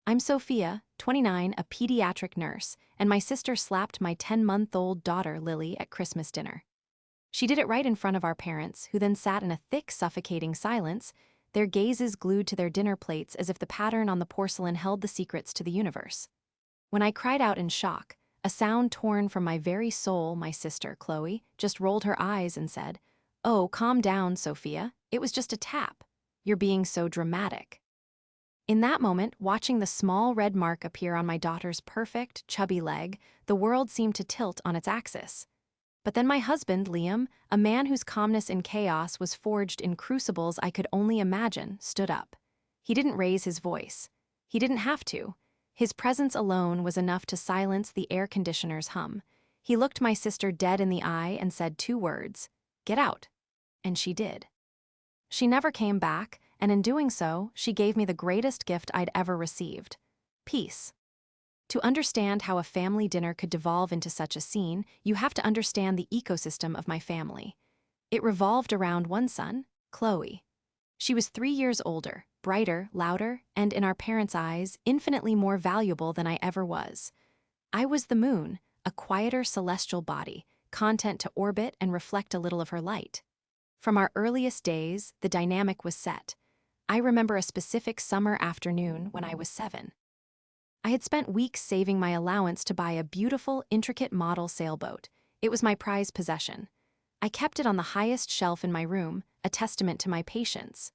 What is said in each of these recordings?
I'm Sophia, 29, a pediatric nurse, and my sister slapped my 10-month-old daughter, Lily, at Christmas dinner. She did it right in front of our parents, who then sat in a thick, suffocating silence, their gazes glued to their dinner plates as if the pattern on the porcelain held the secrets to the universe. When I cried out in shock, a sound torn from my very soul, my sister, Chloe, just rolled her eyes and said, "Oh, calm down, Sophia. It was just a tap. You're being so dramatic." In that moment, watching the small red mark appear on my daughter's perfect, chubby leg, the world seemed to tilt on its axis. But then my husband, Liam, a man whose calmness in chaos was forged in crucibles I could only imagine, stood up. He didn't raise his voice. He didn't have to. His presence alone was enough to silence the air conditioner's hum. He looked my sister dead in the eye and said 2 words, "Get out." And she did. She never came back, and in doing so, she gave me the greatest gift I'd ever received: peace. To understand how a family dinner could devolve into such a scene, you have to understand the ecosystem of my family. It revolved around one son, Chloe. She was 3 years older, brighter, louder, and in our parents' eyes, infinitely more valuable than I ever was. I was the moon, a quieter celestial body, content to orbit and reflect a little of her light. From our earliest days, the dynamic was set. I remember a specific summer afternoon when I was 7. I had spent weeks saving my allowance to buy a beautiful, intricate model sailboat. It was my prized possession. I kept it on the highest shelf in my room, a testament to my patience.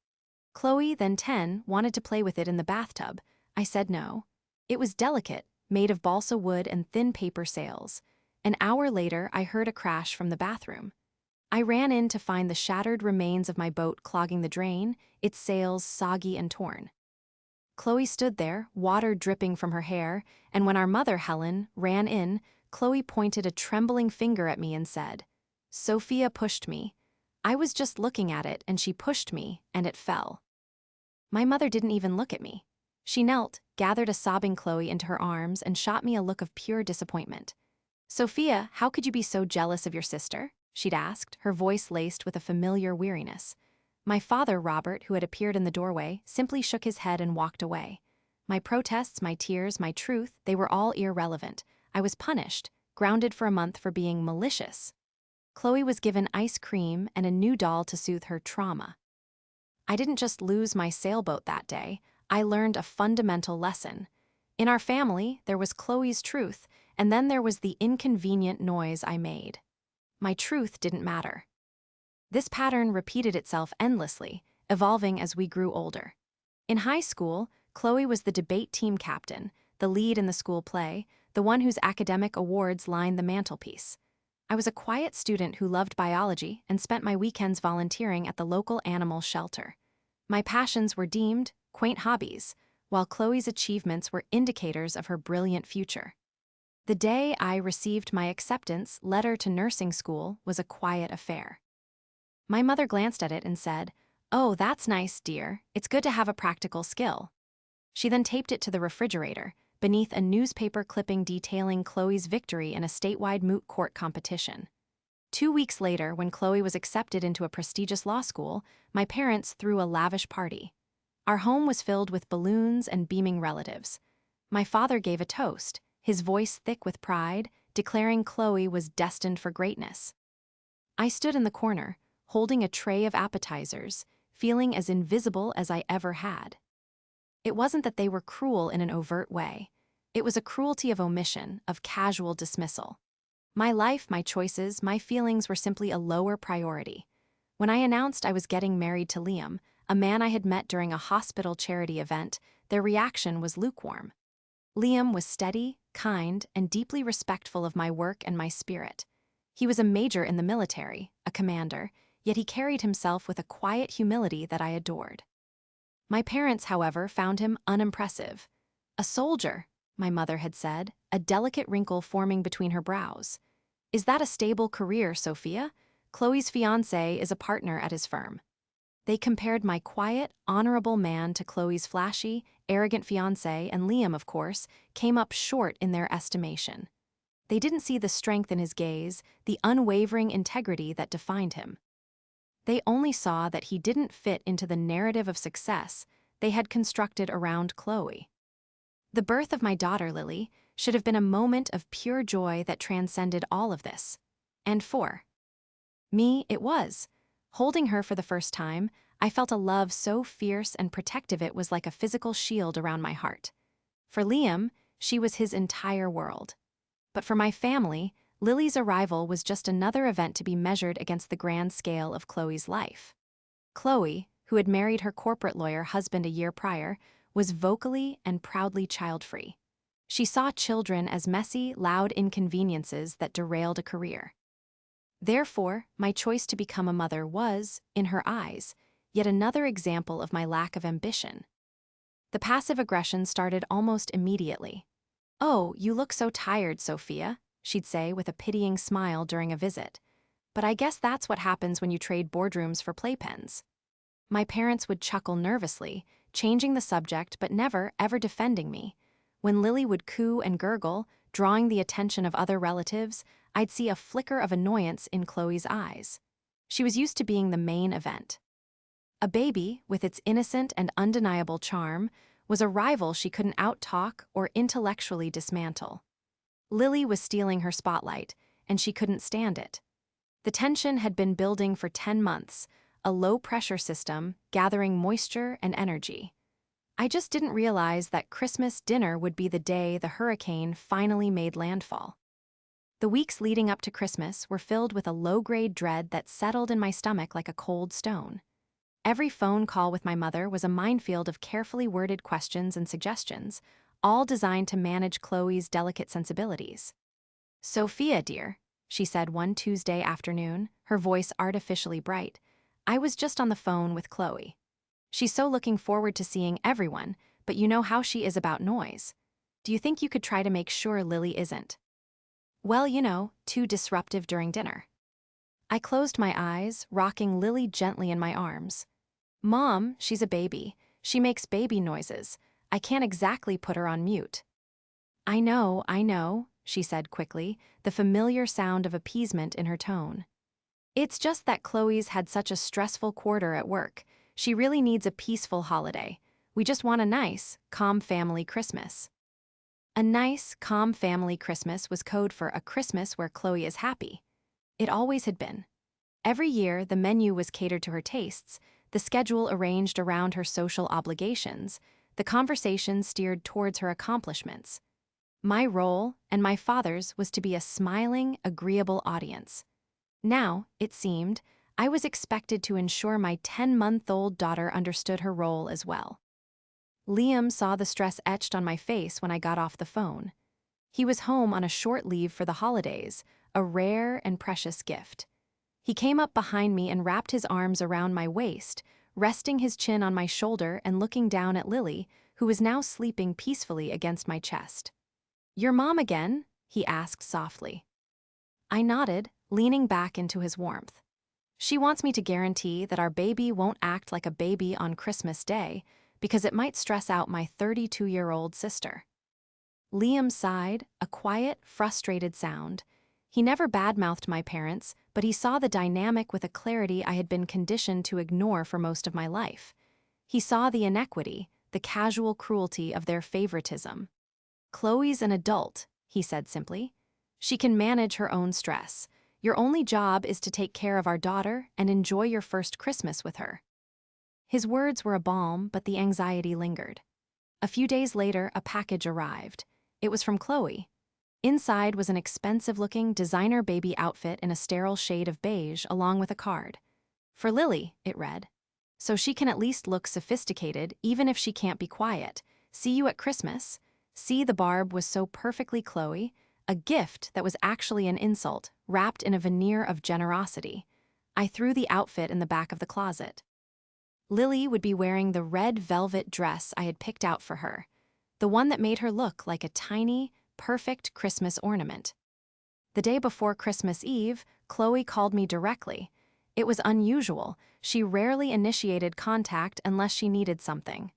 Chloe, then 10, wanted to play with it in the bathtub. I said no. It was delicate, made of balsa wood and thin paper sails. An hour later, I heard a crash from the bathroom. I ran in to find the shattered remains of my boat clogging the drain, its sails soggy and torn. Chloe stood there, water dripping from her hair, and when our mother, Helen, ran in, Chloe pointed a trembling finger at me and said, "Sophia pushed me. I was just looking at it and she pushed me, and it fell." My mother didn't even look at me. She knelt, gathered a sobbing Chloe into her arms, and shot me a look of pure disappointment. "Sophia, how could you be so jealous of your sister?" she'd asked, her voice laced with a familiar weariness. My father, Robert, who had appeared in the doorway, simply shook his head and walked away. My protests, my tears, my truth, they were all irrelevant. I was punished, grounded for a month for being malicious. Chloe was given ice cream and a new doll to soothe her trauma. I didn't just lose my sailboat that day, I learned a fundamental lesson. In our family, there was Chloe's truth, and then there was the inconvenient noise I made. My truth didn't matter. This pattern repeated itself endlessly, evolving as we grew older. In high school, Chloe was the debate team captain, the lead in the school play, the one whose academic awards lined the mantelpiece. I was a quiet student who loved biology and spent my weekends volunteering at the local animal shelter. My passions were deemed quaint hobbies, while Chloe's achievements were indicators of her brilliant future. The day I received my acceptance letter to nursing school was a quiet affair. My mother glanced at it and said, "Oh, that's nice, dear. It's good to have a practical skill." She then taped it to the refrigerator, beneath a newspaper clipping detailing Chloe's victory in a statewide moot court competition. 2 weeks later, when Chloe was accepted into a prestigious law school, my parents threw a lavish party. Our home was filled with balloons and beaming relatives. My father gave a toast, his voice thick with pride, declaring Chloe was destined for greatness. I stood in the corner, holding a tray of appetizers, feeling as invisible as I ever had. It wasn't that they were cruel in an overt way. It was a cruelty of omission, of casual dismissal. My life, my choices, my feelings were simply a lower priority. When I announced I was getting married to Liam, a man I had met during a hospital charity event, their reaction was lukewarm. Liam was steady, kind, and deeply respectful of my work and my spirit. He was a major in the military, a commander, yet he carried himself with a quiet humility that I adored. My parents, however, found him unimpressive. "A soldier," my mother had said, a delicate wrinkle forming between her brows. "Is that a stable career, Sophia? Chloe's fiancé is a partner at his firm." They compared my quiet, honorable man to Chloe's flashy, arrogant fiancé, and Liam, of course, came up short in their estimation. They didn't see the strength in his gaze, the unwavering integrity that defined him. They only saw that he didn't fit into the narrative of success they had constructed around Chloe. The birth of my daughter, Lily, should have been a moment of pure joy that transcended all of this. And for me, it was. Holding her for the first time, I felt a love so fierce and protective it was like a physical shield around my heart. For Liam, she was his entire world. But for my family, Lily's arrival was just another event to be measured against the grand scale of Chloe's life. Chloe, who had married her corporate lawyer husband a year prior, was vocally and proudly child-free. She saw children as messy, loud inconveniences that derailed a career. Therefore, my choice to become a mother was, in her eyes, yet another example of my lack of ambition. The passive aggression started almost immediately. "Oh, you look so tired, Sophia," she'd say with a pitying smile during a visit. "But I guess that's what happens when you trade boardrooms for playpens." My parents would chuckle nervously, changing the subject but never, ever defending me. When Lily would coo and gurgle, drawing the attention of other relatives, I'd see a flicker of annoyance in Chloe's eyes. She was used to being the main event. A baby, with its innocent and undeniable charm, was a rival she couldn't out-talk or intellectually dismantle. Lily was stealing her spotlight, and she couldn't stand it. The tension had been building for 10 months, a low-pressure system gathering moisture and energy. I just didn't realize that Christmas dinner would be the day the hurricane finally made landfall. The weeks leading up to Christmas were filled with a low-grade dread that settled in my stomach like a cold stone. Every phone call with my mother was a minefield of carefully worded questions and suggestions, all designed to manage Chloe's delicate sensibilities. "Sophia, dear," she said one Tuesday afternoon, her voice artificially bright, "I was just on the phone with Chloe. She's so looking forward to seeing everyone, but you know how she is about noise. Do you think you could try to make sure Lily isn't, well, too disruptive during dinner?" I closed my eyes, rocking Lily gently in my arms. "Mom, she's a baby. She makes baby noises. I can't exactly put her on mute." I know," she said quickly, the familiar sound of appeasement in her tone. "It's just that Chloe's had such a stressful quarter at work. She really needs a peaceful holiday. We just want a nice, calm family Christmas." A nice, calm family Christmas was code for a Christmas where Chloe is happy. It always had been. Every year, the menu was catered to her tastes, the schedule arranged around her social obligations, the conversation steered towards her accomplishments. My role, and my father's, was to be a smiling, agreeable audience. Now, it seemed, I was expected to ensure my 10-month-old daughter understood her role as well. Liam saw the stress etched on my face when I got off the phone. He was home on a short leave for the holidays, a rare and precious gift. He came up behind me and wrapped his arms around my waist, resting his chin on my shoulder and looking down at Lily, who was now sleeping peacefully against my chest. "Your mom again?" he asked softly. I nodded, leaning back into his warmth. "She wants me to guarantee that our baby won't act like a baby on Christmas Day, because it might stress out my 32-year-old sister." Liam sighed, a quiet, frustrated sound. He never badmouthed my parents, but he saw the dynamic with a clarity I had been conditioned to ignore for most of my life. He saw the inequity, the casual cruelty of their favoritism. "Chloe's an adult," he said simply. "She can manage her own stress. Your only job is to take care of our daughter and enjoy your first Christmas with her." His words were a balm, but the anxiety lingered. A few days later, a package arrived. It was from Chloe. Inside was an expensive-looking designer baby outfit in a sterile shade of beige, along with a card. "For Lily," it read. "So she can at least look sophisticated, even if she can't be quiet. See you at Christmas." See, the barb was so perfectly Chloe, a gift that was actually an insult, wrapped in a veneer of generosity. I threw the outfit in the back of the closet. Lily would be wearing the red velvet dress I had picked out for her, the one that made her look like a tiny, perfect Christmas ornament. The day before Christmas Eve, Chloe called me directly. It was unusual. She rarely initiated contact unless she needed something.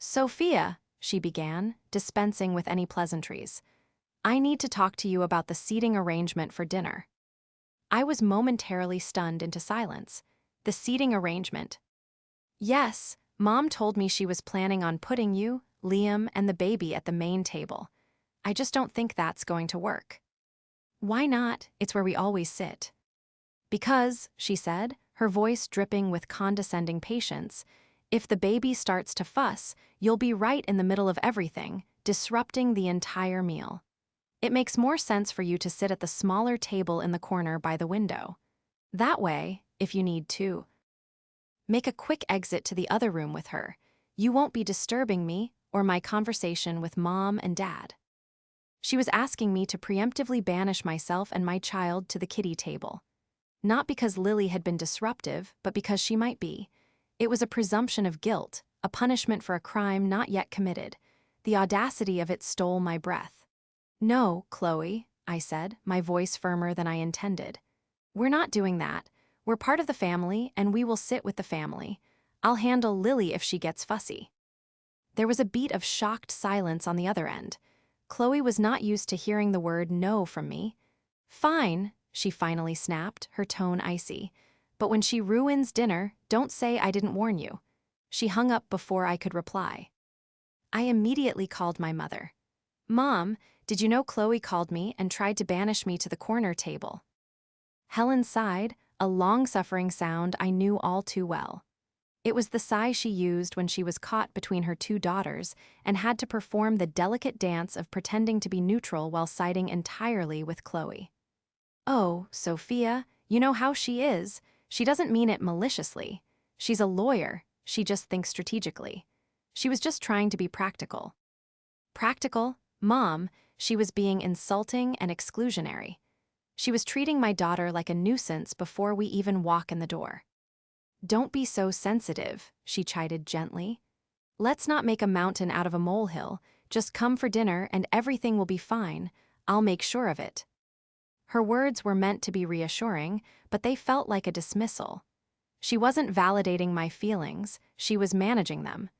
"Sophia," she began, dispensing with any pleasantries, "I need to talk to you about the seating arrangement for dinner." I was momentarily stunned into silence. The seating arrangement. "Yes, Mom told me she was planning on putting you, Liam, and the baby at the main table. I just don't think that's going to work. Why not? It's where we always sit. Because, she said, her voice dripping with condescending patience, if the baby starts to fuss, you'll be right in the middle of everything, disrupting the entire meal. It makes more sense for you to sit at the smaller table in the corner by the window. That way, if you need to, make a quick exit to the other room with her. You won't be disturbing me or my conversation with Mom and Dad. She was asking me to preemptively banish myself and my child to the kiddie table. Not because Lily had been disruptive, but because she might be. It was a presumption of guilt, a punishment for a crime not yet committed. The audacity of it stole my breath. No, Chloe, I said, my voice firmer than I intended. We're not doing that. We're part of the family, and we will sit with the family. I'll handle Lily if she gets fussy. There was a beat of shocked silence on the other end. Chloe was not used to hearing the word no from me. Fine, she finally snapped, her tone icy. But when she ruins dinner, don't say I didn't warn you. She hung up before I could reply. I immediately called my mother. Mom, did you know Chloe called me and tried to banish me to the corner table? Helen sighed, a long-suffering sound I knew all too well. It was the sigh she used when she was caught between her two daughters and had to perform the delicate dance of pretending to be neutral while siding entirely with Chloe. Oh, Sophia, you know how she is. She doesn't mean it maliciously. She's a lawyer. She just thinks strategically. She was just trying to be practical. Practical? Mom, she was being insulting and exclusionary. She was treating my daughter like a nuisance before we even walk in the door. Don't be so sensitive, she chided gently. Let's not make a mountain out of a molehill. Just come for dinner and everything will be fine. I'll make sure of it. Her words were meant to be reassuring, but they felt like a dismissal. She wasn't validating my feelings, she was managing them.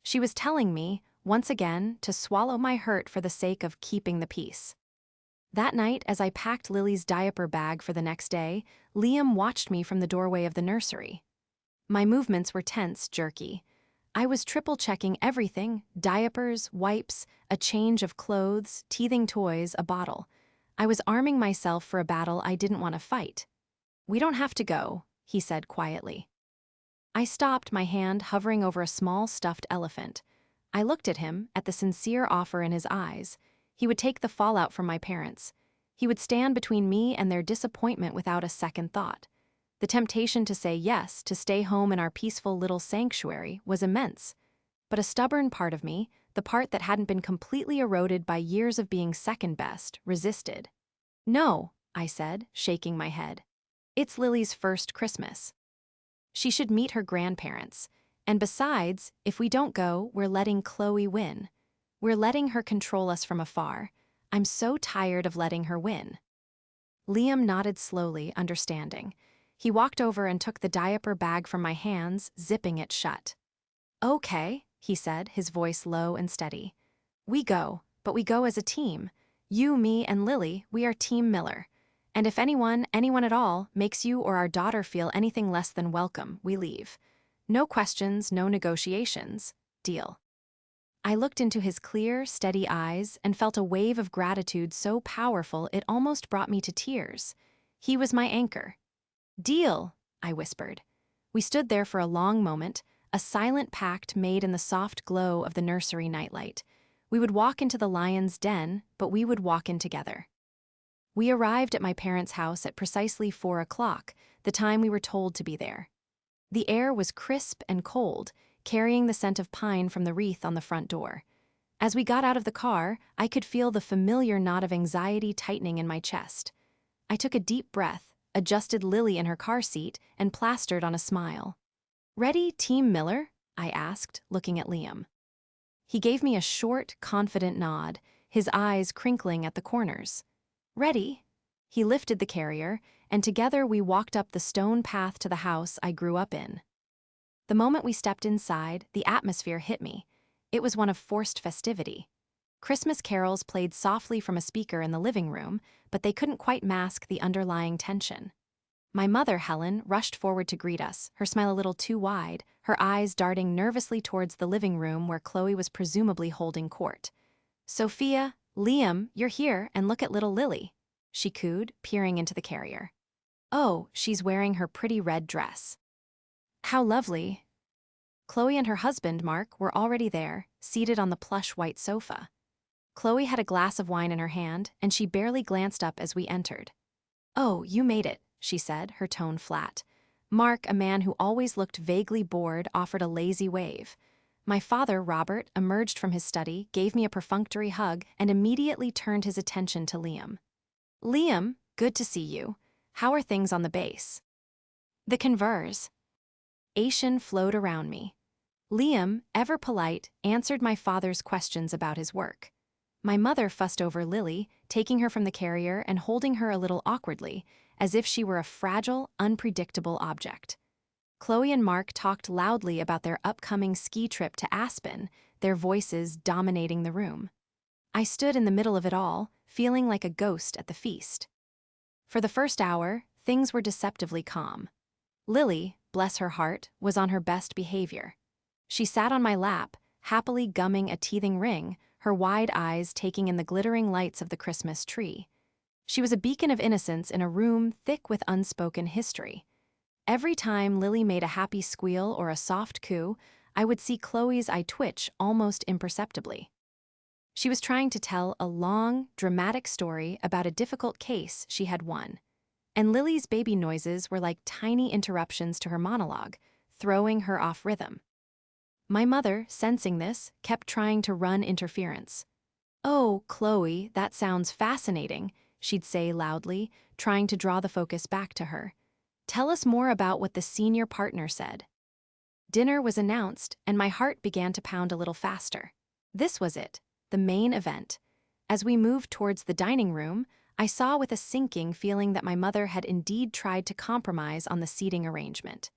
She was telling me, once again, to swallow my hurt for the sake of keeping the peace. That night, as I packed Lily's diaper bag for the next day, Liam watched me from the doorway of the nursery. My movements were tense, jerky. I was triple-checking everything: diapers, wipes, a change of clothes, teething toys, a bottle. I was arming myself for a battle I didn't want to fight. We don't have to go, he said quietly. I stopped, my hand hovering over a small stuffed elephant. I looked at him, at the sincere offer in his eyes. He would take the fallout from my parents. He would stand between me and their disappointment without a second thought. The temptation to say yes, to stay home in our peaceful little sanctuary, was immense. But a stubborn part of me, the part that hadn't been completely eroded by years of being second best, resisted. No, I said, shaking my head. It's Lily's first Christmas. She should meet her grandparents. And besides, if we don't go, we're letting Chloe win. We're letting her control us from afar. I'm so tired of letting her win. Liam nodded slowly, understanding. He walked over and took the diaper bag from my hands, zipping it shut. Okay, he said, his voice low and steady. We go, but we go as a team. You, me, and Lily, we are Team Miller. And if anyone at all, makes you or our daughter feel anything less than welcome, we leave. No questions, no negotiations. Deal. I looked into his clear, steady eyes and felt a wave of gratitude so powerful it almost brought me to tears. He was my anchor. Deal, I whispered. We stood there for a long moment, a silent pact made in the soft glow of the nursery nightlight. We would walk into the lion's den, but we would walk in together. We arrived at my parents' house at precisely 4 o'clock, the time we were told to be there. The air was crisp and cold, carrying the scent of pine from the wreath on the front door. As we got out of the car, I could feel the familiar knot of anxiety tightening in my chest. I took a deep breath, adjusted Lily in her car seat, and plastered on a smile. Ready, Team Miller? I asked, looking at Liam. He gave me a short, confident nod, his eyes crinkling at the corners. Ready? He lifted the carrier, and together we walked up the stone path to the house I grew up in. The moment we stepped inside, the atmosphere hit me. It was one of forced festivity. Christmas carols played softly from a speaker in the living room, but they couldn't quite mask the underlying tension. My mother, Helen, rushed forward to greet us, her smile a little too wide, her eyes darting nervously towards the living room where Chloe was presumably holding court. "Sophia, Liam, you're here, and look at little Lily," she cooed, peering into the carrier. "Oh, she's wearing her pretty red dress." "How lovely." Chloe and her husband, Mark, were already there, seated on the plush white sofa. Chloe had a glass of wine in her hand, and she barely glanced up as we entered. "Oh, you made it," she said, her tone flat. Mark, a man who always looked vaguely bored, offered a lazy wave. My father, Robert, emerged from his study, gave me a perfunctory hug, and immediately turned his attention to Liam. "Liam, good to see you. How are things on the base?" The converse. Ation flowed around me. Liam, ever polite, answered my father's questions about his work. My mother fussed over Lily, taking her from the carrier and holding her a little awkwardly, as if she were a fragile, unpredictable object. Chloe and Mark talked loudly about their upcoming ski trip to Aspen, their voices dominating the room. I stood in the middle of it all, feeling like a ghost at the feast. For the first hour, things were deceptively calm. Lily, bless her heart, was on her best behavior. She sat on my lap, happily gumming a teething ring, her wide eyes taking in the glittering lights of the Christmas tree. She was a beacon of innocence in a room thick with unspoken history. Every time Lily made a happy squeal or a soft coo, I would see Chloe's eye twitch almost imperceptibly. She was trying to tell a long, dramatic story about a difficult case she had won. And Lily's baby noises were like tiny interruptions to her monologue, throwing her off rhythm. My mother, sensing this, kept trying to run interference. "Oh, Chloe, that sounds fascinating," she'd say loudly, trying to draw the focus back to her. "Tell us more about what the senior partner said." Dinner was announced, and my heart began to pound a little faster. This was it, the main event. As we moved towards the dining room, I saw with a sinking feeling that my mother had indeed tried to compromise on the seating arrangement.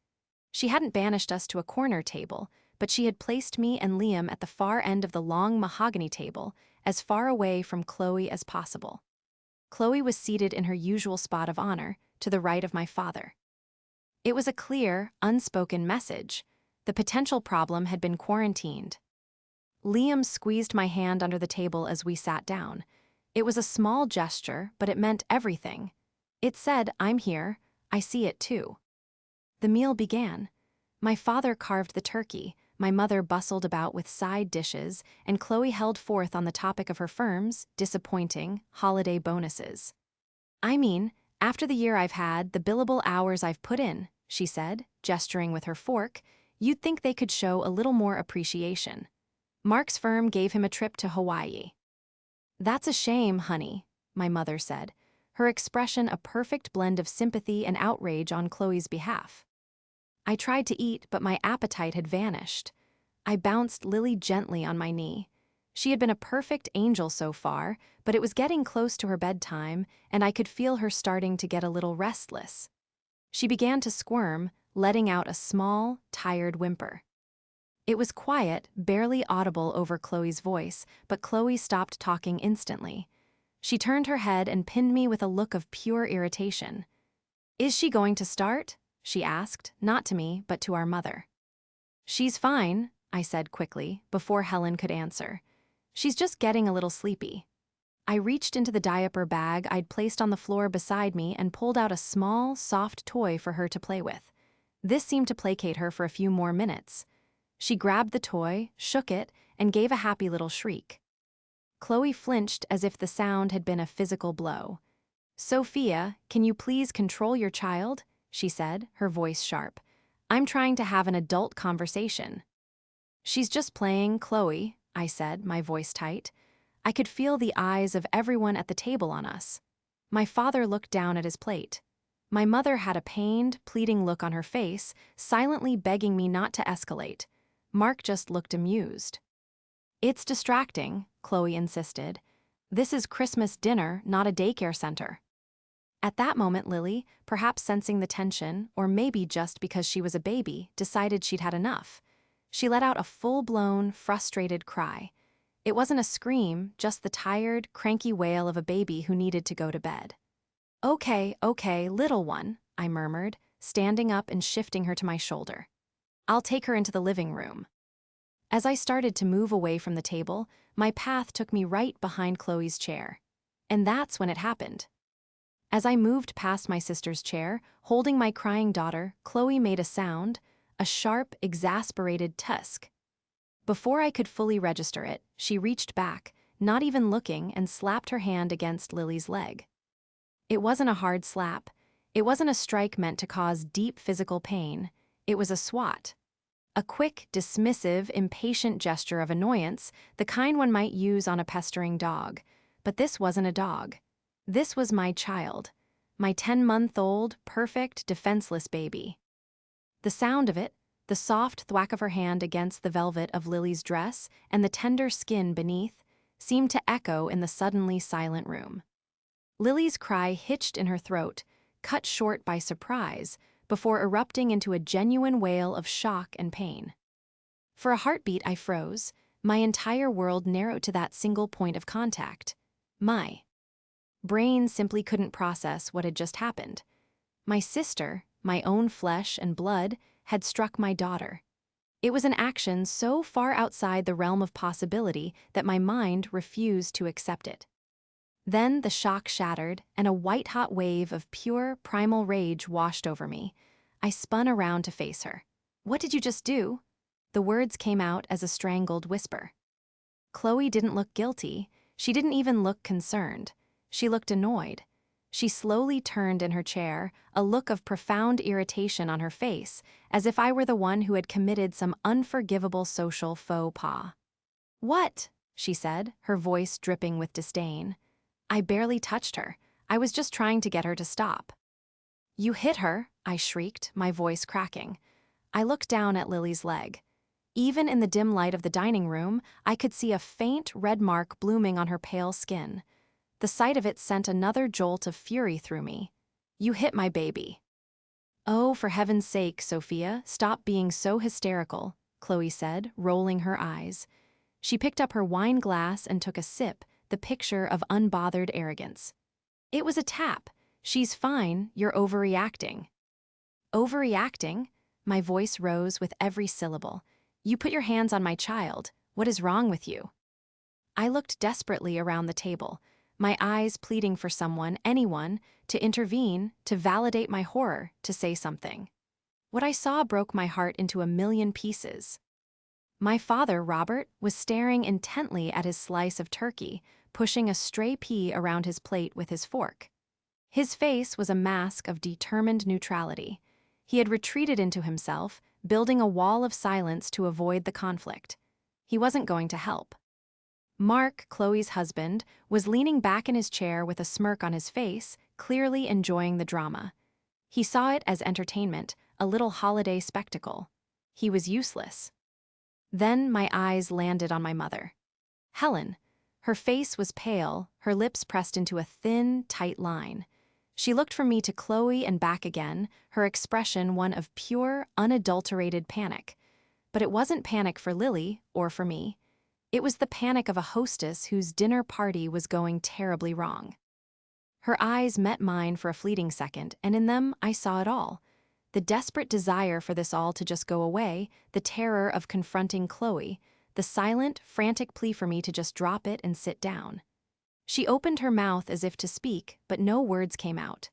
She hadn't banished us to a corner table, but she had placed me and Liam at the far end of the long mahogany table, as far away from Chloe as possible. Chloe was seated in her usual spot of honor, to the right of my father. It was a clear, unspoken message. The potential problem had been quarantined. Liam squeezed my hand under the table as we sat down. It was a small gesture, but it meant everything. It said, "I'm here, I see it too." The meal began. My father carved the turkey, my mother bustled about with side dishes, and Chloe held forth on the topic of her firm's disappointing holiday bonuses. "I mean, after the year I've had, the billable hours I've put in," she said, gesturing with her fork, "you'd think they could show a little more appreciation. Mark's firm gave him a trip to Hawaii." "That's a shame, honey," my mother said, her expression a perfect blend of sympathy and outrage on Chloe's behalf. I tried to eat, but my appetite had vanished. I bounced Lily gently on my knee. She had been a perfect angel so far, but it was getting close to her bedtime, and I could feel her starting to get a little restless. She began to squirm, letting out a small, tired whimper. It was quiet, barely audible over Chloe's voice, but Chloe stopped talking instantly. She turned her head and pinned me with a look of pure irritation. "Is she going to start?" she asked, not to me, but to our mother. "She's fine," I said quickly, before Helen could answer. "She's just getting a little sleepy." I reached into the diaper bag I'd placed on the floor beside me and pulled out a small, soft toy for her to play with. This seemed to placate her for a few more minutes. She grabbed the toy, shook it, and gave a happy little shriek. Chloe flinched as if the sound had been a physical blow. "Sophia, can you please control your child?" she said, her voice sharp. "I'm trying to have an adult conversation." "She's just playing, Chloe," I said, my voice tight. I could feel the eyes of everyone at the table on us. My father looked down at his plate. My mother had a pained, pleading look on her face, silently begging me not to escalate. Mark just looked amused. "It's distracting," Chloe insisted. "This is Christmas dinner, not a daycare center." At that moment, Lily, perhaps sensing the tension, or maybe just because she was a baby, decided she'd had enough. She let out a full-blown, frustrated cry. It wasn't a scream, just the tired, cranky wail of a baby who needed to go to bed. Okay, little one," I murmured, standing up and shifting her to my shoulder. "I'll take her into the living room." As I started to move away from the table, my path took me right behind Chloe's chair. And that's when it happened. As I moved past my sister's chair, holding my crying daughter, Chloe made a sound, a sharp, exasperated tusk. Before I could fully register it, she reached back, not even looking, and slapped her hand against Lily's leg. It wasn't a hard slap. It wasn't a strike meant to cause deep physical pain. It was a swat. A quick, dismissive, impatient gesture of annoyance, the kind one might use on a pestering dog. But this wasn't a dog. This was my child. My 10-month-old, perfect, defenseless baby. The sound of it, the soft thwack of her hand against the velvet of Lily's dress and the tender skin beneath, seemed to echo in the suddenly silent room. Lily's cry hitched in her throat, cut short by surprise, before erupting into a genuine wail of shock and pain. For a heartbeat, I froze. My entire world narrowed to that single point of contact. My brain simply couldn't process what had just happened. My sister, my own flesh and blood, had struck my daughter. It was an action so far outside the realm of possibility that my mind refused to accept it. Then the shock shattered, and a white-hot wave of pure, primal rage washed over me. I spun around to face her. "What did you just do?" The words came out as a strangled whisper. Chloe didn't look guilty. She didn't even look concerned. She looked annoyed. She slowly turned in her chair, a look of profound irritation on her face, as if I were the one who had committed some unforgivable social faux pas. "What?" she said, her voice dripping with disdain. "I barely touched her. I was just trying to get her to stop." "You hit her," I shrieked, my voice cracking. I looked down at Lily's leg. Even in the dim light of the dining room, I could see a faint red mark blooming on her pale skin. The sight of it sent another jolt of fury through me. "You hit my baby." "Oh, for heaven's sake, Sophia, stop being so hysterical," Chloe said, rolling her eyes. She picked up her wine glass and took a sip, the picture of unbothered arrogance. "It was a tap. She's fine, you're overreacting." "Overreacting?" My voice rose with every syllable. "You put your hands on my child. What is wrong with you?" I looked desperately around the table, my eyes pleading for someone, anyone, to intervene, to validate my horror, to say something. What I saw broke my heart into a million pieces. My father, Robert, was staring intently at his slice of turkey, pushing a stray pea around his plate with his fork. His face was a mask of determined neutrality. He had retreated into himself, building a wall of silence to avoid the conflict. He wasn't going to help. Mark, Chloe's husband, was leaning back in his chair with a smirk on his face, clearly enjoying the drama. He saw it as entertainment, a little holiday spectacle. He was useless. Then my eyes landed on my mother. Helen. Her face was pale, her lips pressed into a thin, tight line. She looked from me to Chloe and back again, her expression one of pure, unadulterated panic. But it wasn't panic for Lily, or for me. It was the panic of a hostess whose dinner party was going terribly wrong. Her eyes met mine for a fleeting second, and in them I saw it all. The desperate desire for this all to just go away, the terror of confronting Chloe, the silent, frantic plea for me to just drop it and sit down. She opened her mouth as if to speak, but no words came out.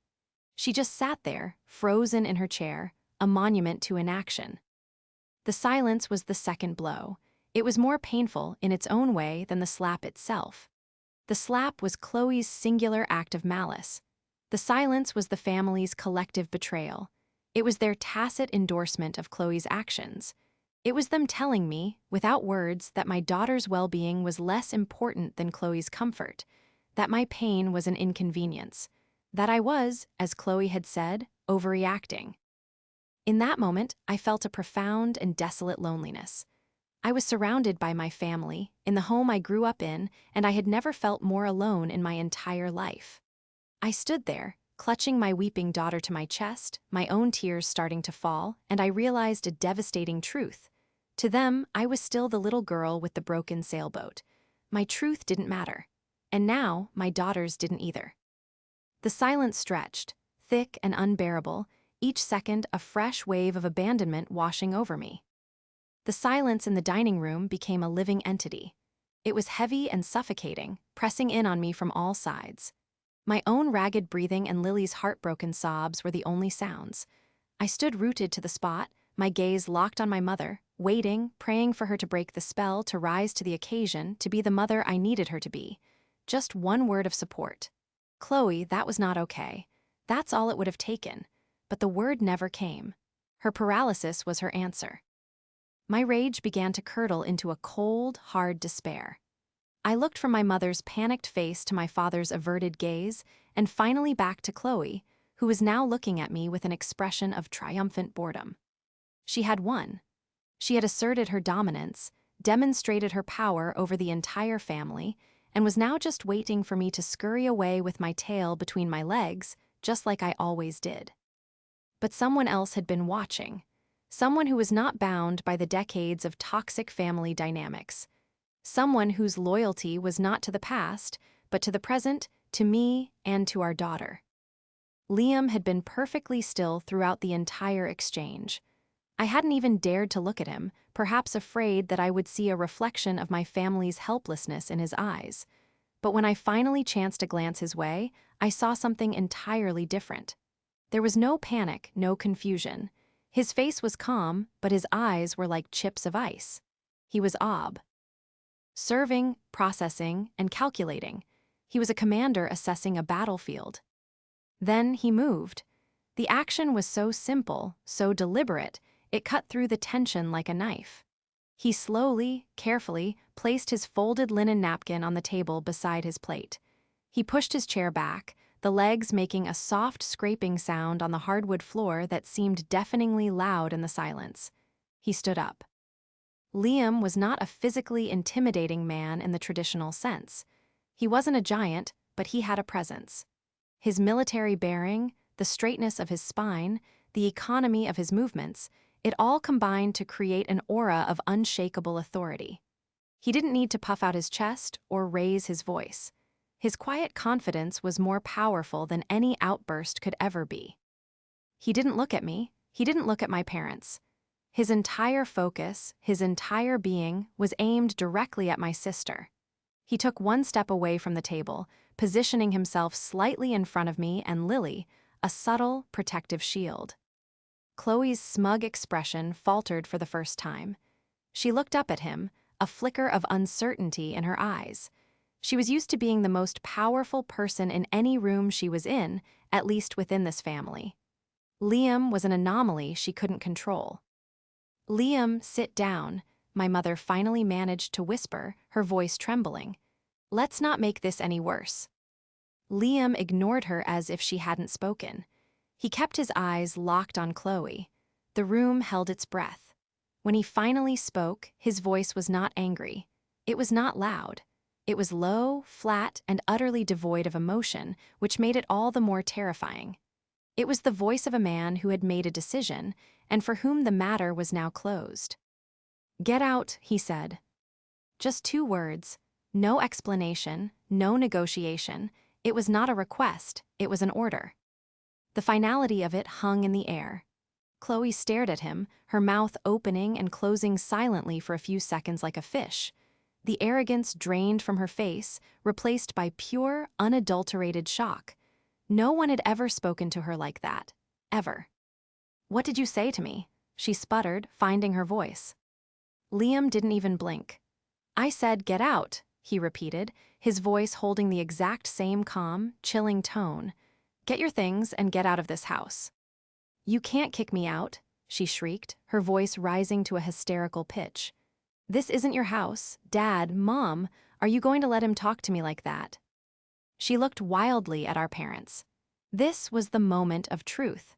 She just sat there, frozen in her chair, a monument to inaction. The silence was the second blow. It was more painful in its own way than the slap itself. The slap was Chloe's singular act of malice. The silence was the family's collective betrayal. It was their tacit endorsement of Chloe's actions. It was them telling me, without words, that my daughter's well-being was less important than Chloe's comfort, that my pain was an inconvenience, that I was, as Chloe had said, overreacting. In that moment, I felt a profound and desolate loneliness. I was surrounded by my family, in the home I grew up in, and I had never felt more alone in my entire life. I stood there, clutching my weeping daughter to my chest, my own tears starting to fall, and I realized a devastating truth. To them, I was still the little girl with the broken sailboat. My truth didn't matter. And now, my daughters didn't either. The silence stretched, thick and unbearable, each second a fresh wave of abandonment washing over me. The silence in the dining room became a living entity. It was heavy and suffocating, pressing in on me from all sides. My own ragged breathing and Lily's heartbroken sobs were the only sounds. I stood rooted to the spot, my gaze locked on my mother, waiting, praying for her to break the spell, to rise to the occasion, to be the mother I needed her to be. Just one word of support. "Chloe, that was not okay." That's all it would have taken. But the word never came. Her paralysis was her answer. My rage began to curdle into a cold, hard despair. I looked from my mother's panicked face to my father's averted gaze, and finally back to Chloe, who was now looking at me with an expression of triumphant boredom. She had won. She had asserted her dominance, demonstrated her power over the entire family, and was now just waiting for me to scurry away with my tail between my legs, just like I always did. But someone else had been watching. Someone who was not bound by the decades of toxic family dynamics. Someone whose loyalty was not to the past, but to the present, to me, and to our daughter. Liam had been perfectly still throughout the entire exchange. I hadn't even dared to look at him, perhaps afraid that I would see a reflection of my family's helplessness in his eyes. But when I finally chanced to glance his way, I saw something entirely different. There was no panic, no confusion. His face was calm, but his eyes were like chips of ice. He was serving, processing, and calculating. He was a commander assessing a battlefield. Then he moved. The action was so simple, so deliberate, it cut through the tension like a knife. He slowly, carefully, placed his folded linen napkin on the table beside his plate. He pushed his chair back, the legs making a soft scraping sound on the hardwood floor that seemed deafeningly loud in the silence. He stood up. Liam was not a physically intimidating man in the traditional sense. He wasn't a giant, but he had a presence. His military bearing, the straightness of his spine, the economy of his movements, it all combined to create an aura of unshakable authority. He didn't need to puff out his chest or raise his voice. His quiet confidence was more powerful than any outburst could ever be. He didn't look at me. He didn't look at my parents. His entire focus, his entire being, was aimed directly at my sister. He took one step away from the table, positioning himself slightly in front of me and Lily, a subtle, protective shield. Chloe's smug expression faltered for the first time. She looked up at him, a flicker of uncertainty in her eyes. She was used to being the most powerful person in any room she was in, at least within this family. Liam was an anomaly she couldn't control. "Liam, sit down," my mother finally managed to whisper, her voice trembling. "Let's not make this any worse." Liam ignored her as if she hadn't spoken. He kept his eyes locked on Chloe. The room held its breath. When he finally spoke, his voice was not angry. It was not loud. It was low, flat, and utterly devoid of emotion, which made it all the more terrifying. It was the voice of a man who had made a decision, and for whom the matter was now closed. "Get out," he said. Just 2 words. No explanation, no negotiation. It was not a request, it was an order. The finality of it hung in the air. Chloe stared at him, her mouth opening and closing silently for a few seconds like a fish. The arrogance drained from her face, replaced by pure, unadulterated shock. No one had ever spoken to her like that. Ever. "What did you say to me?" she sputtered, finding her voice. Liam didn't even blink. "I said get out," he repeated, his voice holding the exact same calm, chilling tone. "Get your things and get out of this house." "You can't kick me out," she shrieked, her voice rising to a hysterical pitch. "This isn't your house. Dad, Mom, are you going to let him talk to me like that?" She looked wildly at our parents. This was the moment of truth.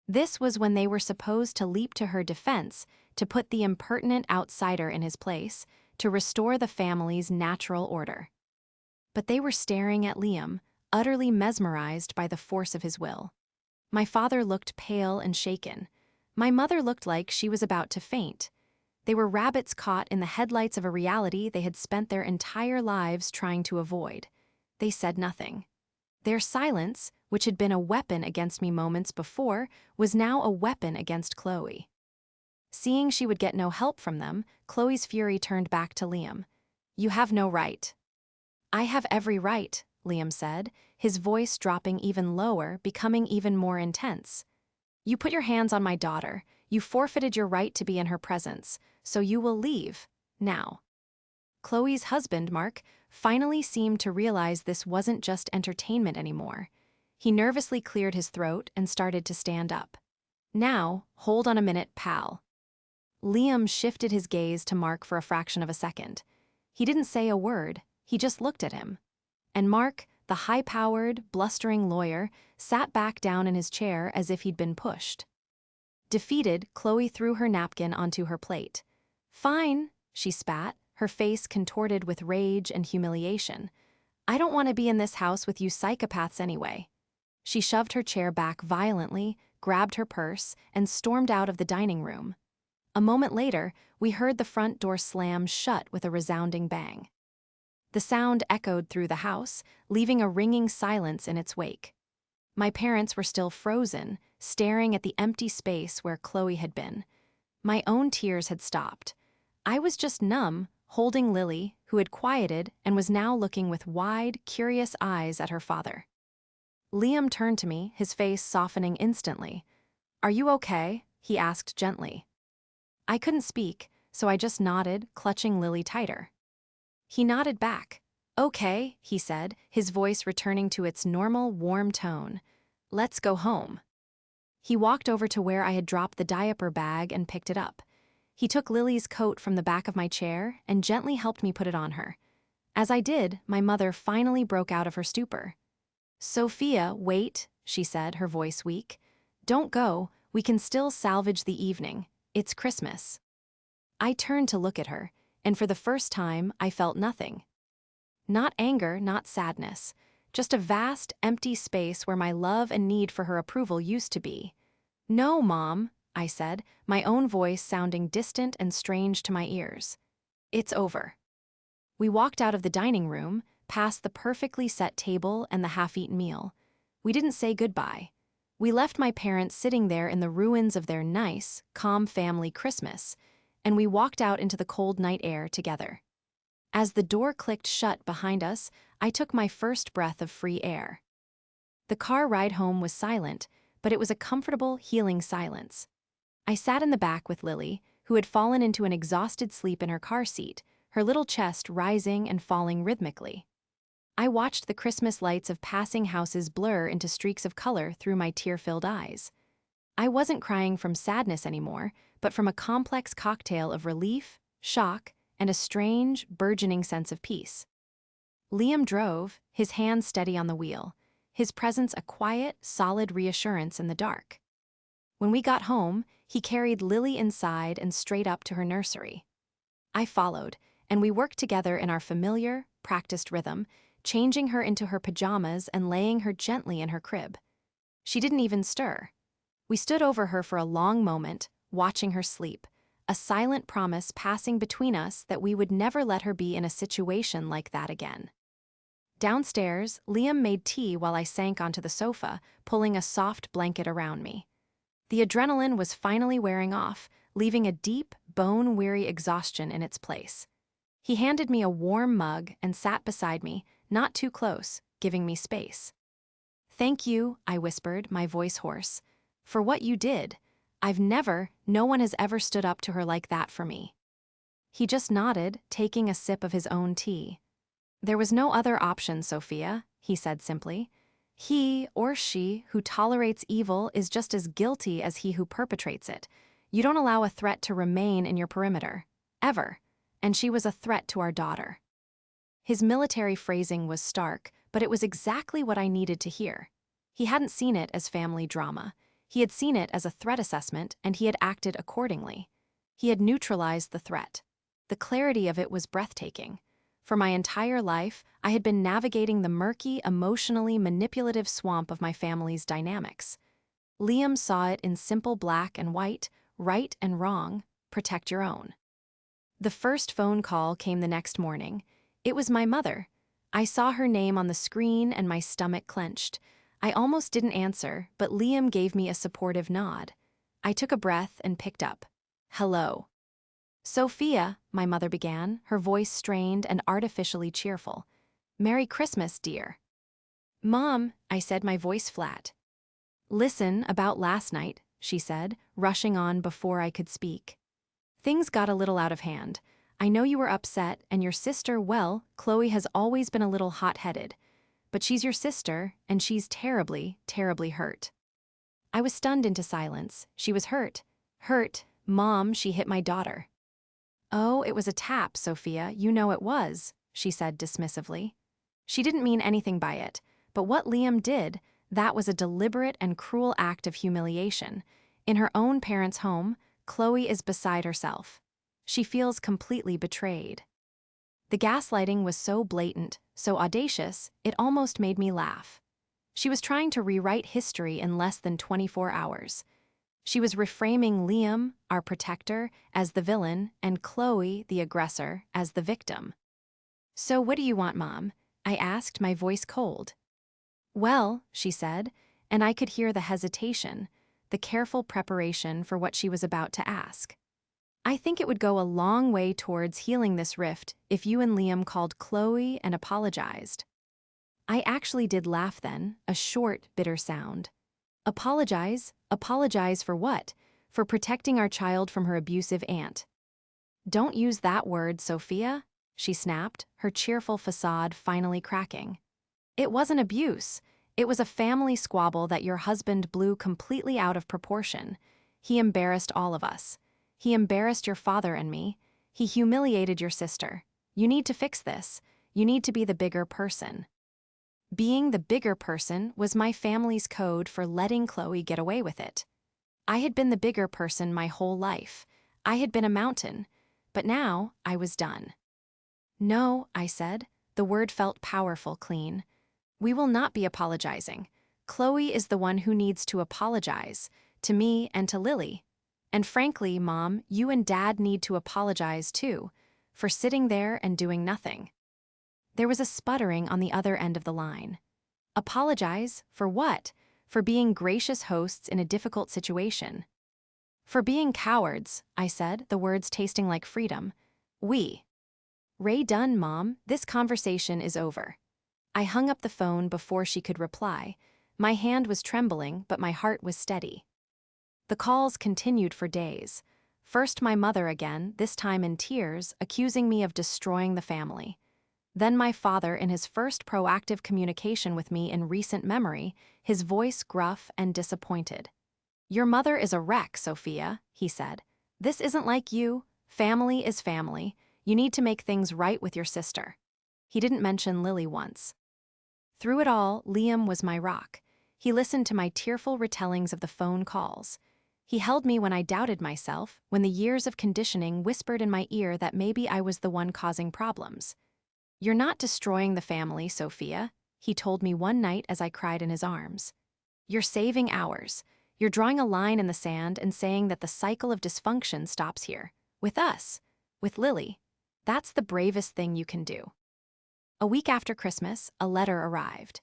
This was when they were supposed to leap to her defense, to put the impertinent outsider in his place, to restore the family's natural order. But they were staring at Liam, utterly mesmerized by the force of his will. My father looked pale and shaken. My mother looked like she was about to faint. They were rabbits caught in the headlights of a reality they had spent their entire lives trying to avoid. They said nothing. Their silence, which had been a weapon against me moments before, was now a weapon against Chloe. Seeing she would get no help from them, Chloe's fury turned back to Liam. "You have no right." "I have every right," Liam said, his voice dropping even lower, becoming even more intense. "You put your hands on my daughter. You forfeited your right to be in her presence, so you will leave, now." Chloe's husband, Mark, finally seemed to realize this wasn't just entertainment anymore. He nervously cleared his throat and started to stand up. "Now, hold on a minute, pal." Liam shifted his gaze to Mark for a fraction of a second. He didn't say a word, he just looked at him. And Mark, the high-powered, blustering lawyer, sat back down in his chair as if he'd been pushed. Defeated, Chloe threw her napkin onto her plate. "Fine," she spat, her face contorted with rage and humiliation. "I don't want to be in this house with you psychopaths anyway." She shoved her chair back violently, grabbed her purse, and stormed out of the dining room. A moment later, we heard the front door slam shut with a resounding bang. The sound echoed through the house, leaving a ringing silence in its wake. My parents were still frozen, staring at the empty space where Chloe had been. My own tears had stopped. I was just numb, holding Lily, who had quieted and was now looking with wide, curious eyes at her father. Liam turned to me, his face softening instantly. "Are you okay?" he asked gently. I couldn't speak, so I just nodded, clutching Lily tighter. He nodded back. "Okay," he said, his voice returning to its normal, warm tone. "Let's go home." He walked over to where I had dropped the diaper bag and picked it up. He took Lily's coat from the back of my chair and gently helped me put it on her. As I did, my mother finally broke out of her stupor. "Sophia, wait," she said, her voice weak. "Don't go, we can still salvage the evening. It's Christmas." I turned to look at her, and for the first time, I felt nothing. Not anger, not sadness. Just a vast, empty space where my love and need for her approval used to be. "No, Mom," I said, my own voice sounding distant and strange to my ears. "It's over." We walked out of the dining room, past the perfectly set table and the half-eaten meal. We didn't say goodbye. We left my parents sitting there in the ruins of their nice, calm family Christmas, and we walked out into the cold night air together. As the door clicked shut behind us, I took my first breath of free air. The car ride home was silent, but it was a comfortable, healing silence. I sat in the back with Lily, who had fallen into an exhausted sleep in her car seat, her little chest rising and falling rhythmically. I watched the Christmas lights of passing houses blur into streaks of color through my tear-filled eyes. I wasn't crying from sadness anymore, but from a complex cocktail of relief, shock, and a strange, burgeoning sense of peace. Liam drove, his hands steady on the wheel, his presence a quiet, solid reassurance in the dark. When we got home, he carried Lily inside and straight up to her nursery. I followed, and we worked together in our familiar, practiced rhythm, changing her into her pajamas and laying her gently in her crib. She didn't even stir. We stood over her for a long moment, watching her sleep, a silent promise passing between us that we would never let her be in a situation like that again. Downstairs, Liam made tea while I sank onto the sofa, pulling a soft blanket around me. The adrenaline was finally wearing off, leaving a deep, bone-weary exhaustion in its place. He handed me a warm mug and sat beside me, not too close, giving me space. "Thank you," I whispered, my voice hoarse, "for what you did. No one has ever stood up to her like that for me." He just nodded, taking a sip of his own tea. "There was no other option, Sophia," he said simply. "He or she who tolerates evil is just as guilty as he who perpetrates it. You don't allow a threat to remain in your perimeter. Ever. And she was a threat to our daughter." His military phrasing was stark, but it was exactly what I needed to hear. He hadn't seen it as family drama. He had seen it as a threat assessment, and he had acted accordingly. He had neutralized the threat. The clarity of it was breathtaking. For my entire life, I had been navigating the murky, emotionally manipulative swamp of my family's dynamics. Liam saw it in simple black and white, right and wrong, protect your own. The first phone call came the next morning. It was my mother. I saw her name on the screen and my stomach clenched. I almost didn't answer, but Liam gave me a supportive nod. I took a breath and picked up. Hello. Sophia, my mother began, her voice strained and artificially cheerful. Merry Christmas, dear. Mom, I said, my voice flat. Listen, about last night, she said, rushing on before I could speak. Things got a little out of hand. I know you were upset, and your sister, well, Chloe has always been a little hot-headed. But she's your sister, and she's terribly, terribly hurt. I was stunned into silence. She was hurt. Hurt. Mom, she hit my daughter. Oh, it was a tap, Sophia, you know it was, she said dismissively. She didn't mean anything by it, but what Liam did, that was a deliberate and cruel act of humiliation. In her own parents' home, Chloe is beside herself. She feels completely betrayed. The gaslighting was so blatant, so audacious, it almost made me laugh. She was trying to rewrite history in less than 24 hours. She was reframing Liam, our protector, as the villain, and Chloe, the aggressor, as the victim. So what do you want, Mom? I asked, my voice cold. Well, she said, and I could hear the hesitation, the careful preparation for what she was about to ask. I think it would go a long way towards healing this rift if you and Liam called Chloe and apologized. I actually did laugh then, a short, bitter sound. Apologize? Apologize for what? For protecting our child from her abusive aunt. Don't use that word, Sophia, she snapped, her cheerful facade finally cracking. It wasn't abuse. It was a family squabble that your husband blew completely out of proportion. He embarrassed all of us. He embarrassed your father and me. He humiliated your sister. You need to fix this. You need to be the bigger person. Being the bigger person was my family's code for letting Chloe get away with it. I had been the bigger person my whole life. I had been a mountain, but now I was done. No, I said. The word felt powerful, clean. We will not be apologizing. Chloe is the one who needs to apologize, to me and to Lily. And frankly, Mom, you and Dad need to apologize too, for sitting there and doing nothing. There was a sputtering on the other end of the line. Apologize? For what? For being gracious hosts in a difficult situation. For being cowards, I said, the words tasting like freedom. We. Ray done, Mom. This conversation is over. I hung up the phone before she could reply. My hand was trembling, but my heart was steady. The calls continued for days. First my mother again, this time in tears, accusing me of destroying the family. Then my father in his first proactive communication with me in recent memory, his voice gruff and disappointed. Your mother is a wreck, Sophia, he said. This isn't like you. Family is family. You need to make things right with your sister. He didn't mention Lily once. Through it all, Liam was my rock. He listened to my tearful retellings of the phone calls. He held me when I doubted myself, when the years of conditioning whispered in my ear that maybe I was the one causing problems. You're not destroying the family, Sophia, he told me one night as I cried in his arms. You're saving ours. You're drawing a line in the sand and saying that the cycle of dysfunction stops here. With us. With Lily. That's the bravest thing you can do. A week after Christmas, a letter arrived.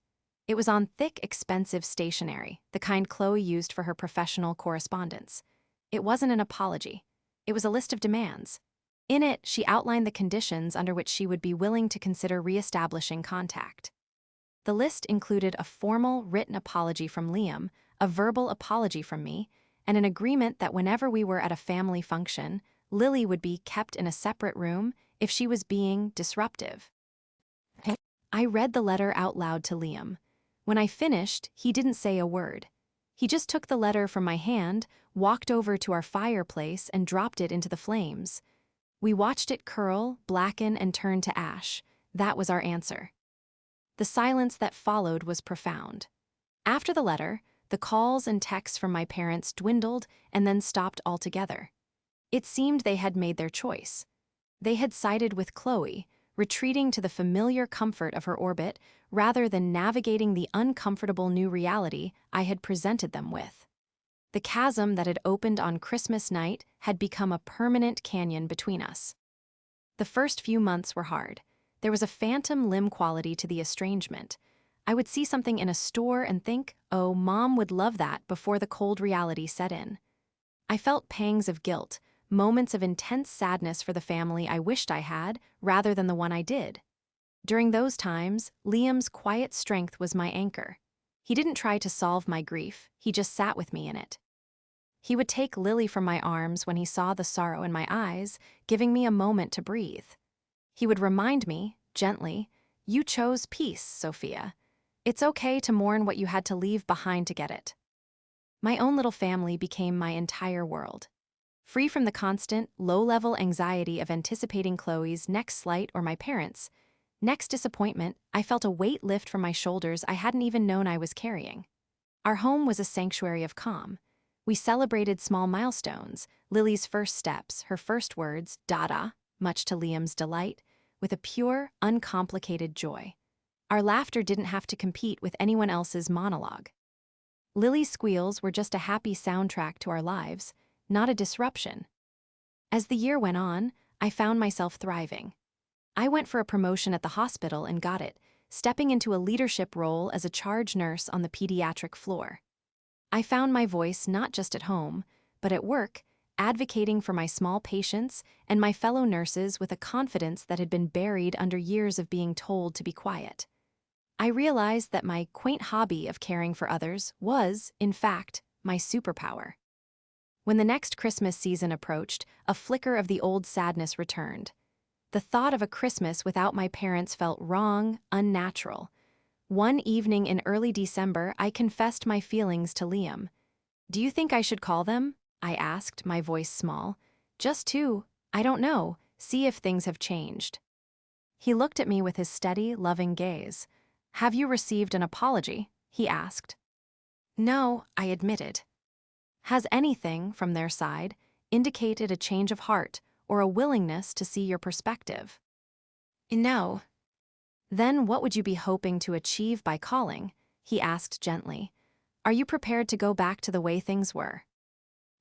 It was on thick, expensive stationery, the kind Chloe used for her professional correspondence. It wasn't an apology. It was a list of demands. In it, she outlined the conditions under which she would be willing to consider reestablishing contact. The list included a formal, written apology from Liam, a verbal apology from me, and an agreement that whenever we were at a family function, Lily would be kept in a separate room if she was being disruptive. I read the letter out loud to Liam. When I finished, he didn't say a word. He just took the letter from my hand, walked over to our fireplace, and dropped it into the flames. We watched it curl, blacken, and turn to ash. That was our answer. The silence that followed was profound. After the letter, the calls and texts from my parents dwindled and then stopped altogether. It seemed they had made their choice. They had sided with Chloe, retreating to the familiar comfort of her orbit rather than navigating the uncomfortable new reality I had presented them with. The chasm that had opened on Christmas night had become a permanent canyon between us. The first few months were hard. There was a phantom limb quality to the estrangement. I would see something in a store and think, oh, Mom would love that, before the cold reality set in. I felt pangs of guilt, moments of intense sadness for the family I wished I had, rather than the one I did. During those times, Liam's quiet strength was my anchor. He didn't try to solve my grief, he just sat with me in it. He would take Lily from my arms when he saw the sorrow in my eyes, giving me a moment to breathe. He would remind me, gently, "You chose peace, Sophia. It's okay to mourn what you had to leave behind to get it." My own little family became my entire world. Free from the constant, low-level anxiety of anticipating Chloe's next slight or my parents' next disappointment, I felt a weight lift from my shoulders I hadn't even known I was carrying. Our home was a sanctuary of calm. We celebrated small milestones, Lily's first steps, her first words, Dada, much to Liam's delight, with a pure, uncomplicated joy. Our laughter didn't have to compete with anyone else's monologue. Lily's squeals were just a happy soundtrack to our lives, not a disruption. As the year went on, I found myself thriving. I went for a promotion at the hospital and got it, stepping into a leadership role as a charge nurse on the pediatric floor. I found my voice not just at home, but at work, advocating for my small patients and my fellow nurses with a confidence that had been buried under years of being told to be quiet. I realized that my quaint hobby of caring for others was, in fact, my superpower. When the next Christmas season approached, a flicker of the old sadness returned. The thought of a Christmas without my parents felt wrong, unnatural. One evening in early December, I confessed my feelings to Liam. "Do you think I should call them?" I asked, my voice small. "Just to, I don't know, see if things have changed." He looked at me with his steady, loving gaze. "Have you received an apology?" he asked. "No," I admitted. Has anything, from their side, indicated a change of heart or a willingness to see your perspective? "No." "Then what would you be hoping to achieve by calling?" he asked gently. "Are you prepared to go back to the way things were?"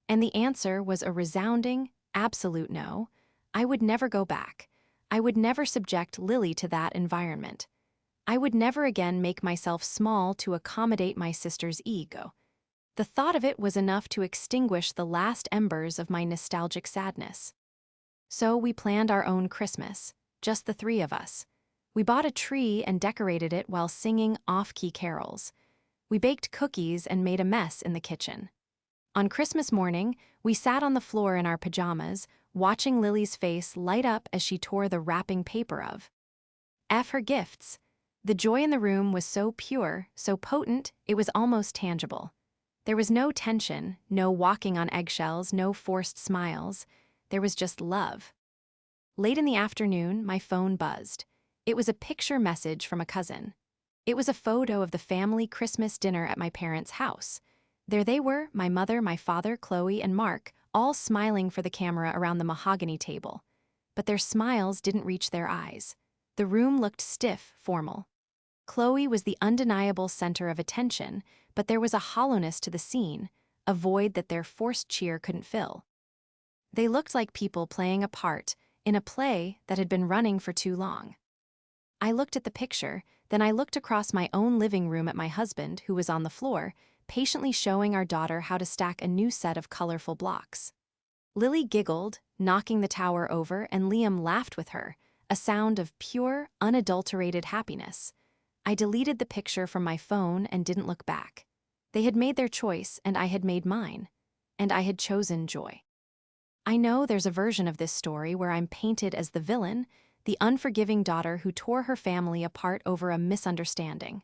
And the answer was a resounding, absolute no. I would never go back. I would never subject Lily to that environment. I would never again make myself small to accommodate my sister's ego. The thought of it was enough to extinguish the last embers of my nostalgic sadness. So we planned our own Christmas, just the three of us. We bought a tree and decorated it while singing off-key carols. We baked cookies and made a mess in the kitchen. On Christmas morning, we sat on the floor in our pajamas, watching Lily's face light up as she tore the wrapping paper of her gifts. The joy in the room was so pure, so potent, it was almost tangible. There was no tension, no walking on eggshells, no forced smiles. There was just love. Late in the afternoon, my phone buzzed. It was a picture message from a cousin. It was a photo of the family Christmas dinner at my parents' house. There they were, my mother, my father, Chloe, and Mark, all smiling for the camera around the mahogany table. But their smiles didn't reach their eyes. The room looked stiff, formal. Chloe was the undeniable center of attention, but there was a hollowness to the scene, a void that their forced cheer couldn't fill. They looked like people playing a part in a play that had been running for too long. I looked at the picture, then I looked across my own living room at my husband, who was on the floor, patiently showing our daughter how to stack a new set of colorful blocks. Lily giggled, knocking the tower over, and Liam laughed with her, a sound of pure, unadulterated happiness. I deleted the picture from my phone and didn't look back. They had made their choice, and I had made mine. And I had chosen joy. I know there's a version of this story where I'm painted as the villain, the unforgiving daughter who tore her family apart over a misunderstanding.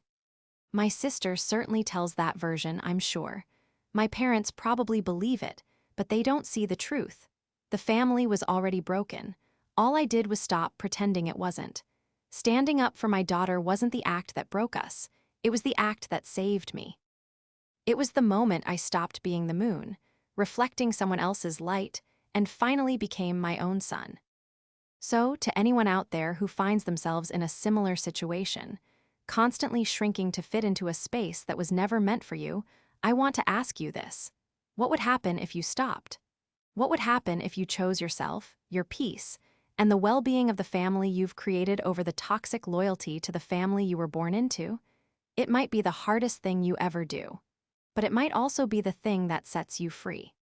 My sister certainly tells that version, I'm sure. My parents probably believe it, but they don't see the truth. The family was already broken. All I did was stop pretending it wasn't. Standing up for my daughter wasn't the act that broke us. It was the act that saved me. It was the moment I stopped being the moon, reflecting someone else's light, and finally became my own sun. So, to anyone out there who finds themselves in a similar situation, constantly shrinking to fit into a space that was never meant for you, I want to ask you this. What would happen if you stopped? What would happen if you chose yourself, your peace, and the well-being of the family you've created over the toxic loyalty to the family you were born into? It might be the hardest thing you ever do, but it might also be the thing that sets you free.